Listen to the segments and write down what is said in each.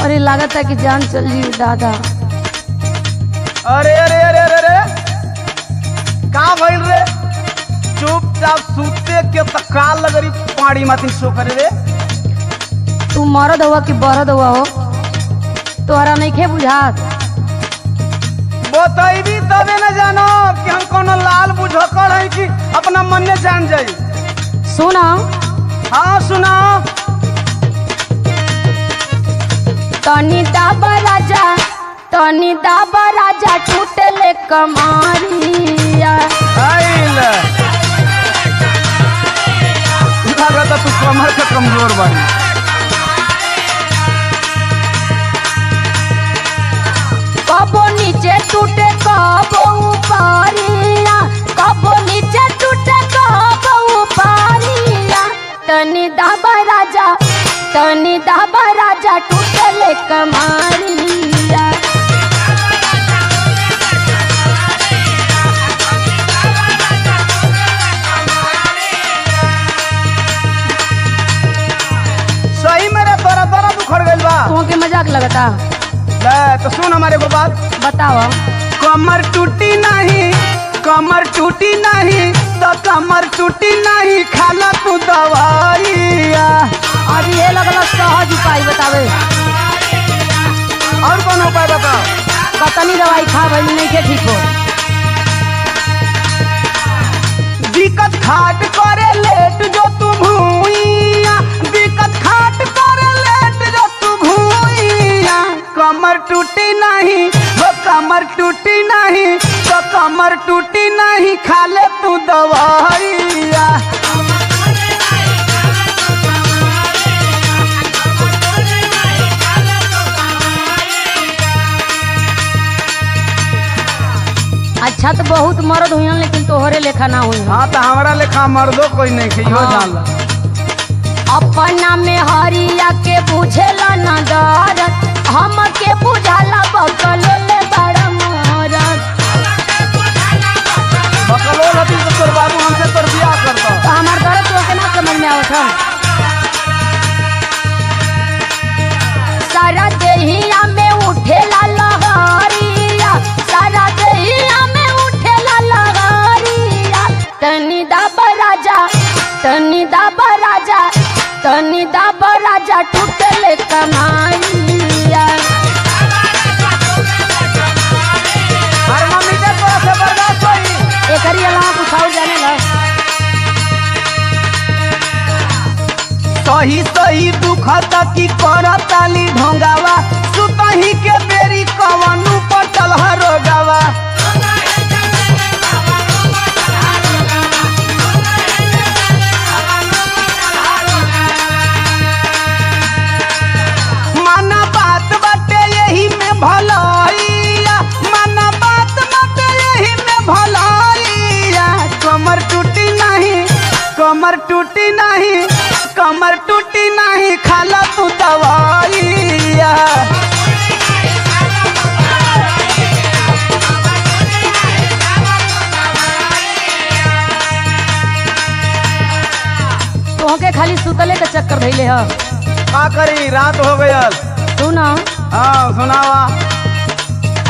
अरे लागत है कि जान चल जी दादा। अरे अरे अरे अरे अरे का भइल रे? चुपचाप सूते के तकाल लगरी पाड़ी माथिन सो करे रे। तू मरद हुआ कि बरद हुआ हो, तोहरा नहीं खे बुझात। बताइबी तबे न जानो कि हम कोनो लाल बुझकड़ है कि अपना मन में जान जाई। सुना हाँ सुनाओ। तनी दाबा राजा, तनी दाबा राजा, टूटले कमारिया। लगता तू कमर के कमजोर बानी। कबो नीचे टूटे कबो ऊपरिया, कबो नीचे टूटे कबो ऊपरिया। तनी दाबा राजा, तनी दाबा राजा, टूटले कमारिया। सही मेरे तोरा तोरा दुखड़ गइल बा। तुमके मजाक लगता? ले तो सुन हमारे को बात। बताओ। कमर टूटी नहीं, कमर टूटी नहीं तो कमर टूटी नहीं, खाला तू दवाइया। अब ये लगला सहज उपाय बतावे। और कौन उपाय बताओ? कतनी दवाई खा भइल नहीं के ठीक हो। दिक्कत खाट करे लेट जो तू भूइया, दिक्कत खाट करे लेट जो तू भूइया। कमर टूटी नहीं वो कमर टूटी नहीं तो कमर टूटी नहीं, खा ले तू दवाइया। अच्छा तो बहुत मर्द हुई लेकिन तोहरे लेखा ना हुई। हाँ तो हमारा लेखा मर्दो कोई नहीं खे। हाँ। जान ला अपना में हरिया के बुझेला न दर्द, हम के बुझाला बकलो ले बड़ा मरद। बकलो लती तो तोर बाबू हमसे तोर बियाह करता। तो हमार दर्द तो के ना समझ में आवत है। सारा देहिया में उठेला लहरिया, सारा देहिया में उठेला लहरिया। तनी दाबा राजा, तनी दाबा राजा, तनी दाबा राजा, टूटले कमाइया। थर्मामीटर तो से बर्दाश्त होई। एकरी अलावा कुछ और जाने ला। सही सही दुखता की करताली ढोंगावा, सुतही के बेरी कवनु पटल हरोगावा। माना बात बाटे यही में भलाइया, माना बात बाटे यही में भलाइया। कमर टूटी नहीं, कमर टूटी नहीं, कमर टूटी नहीं, खाला तू दवाइया। तोहके खाली सुतले के चक्कर धइले ह। का करी रात हो गयल। सुना हाँ सुनावा।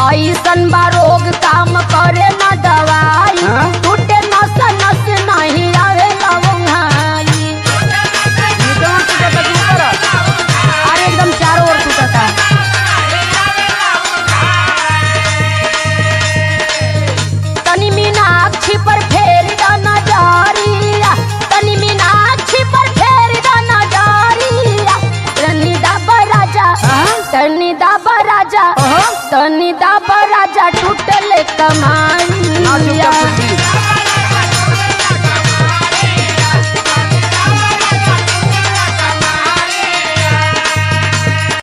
ऐसन बा रोग काम करे ना दवाई, हाँ? टूटे नस नस नहीं आवे लवंगाई। अरे एकदम चारों ओर टूटता। तनी मीनाक्षी पर फेर दा नजरिया, तनी मीनाक्षी पर फेर दा नजरिया। तनी दाबा राजा, तनी दाबा राजा, तनी दाबा राजा, टूटले कमाइया।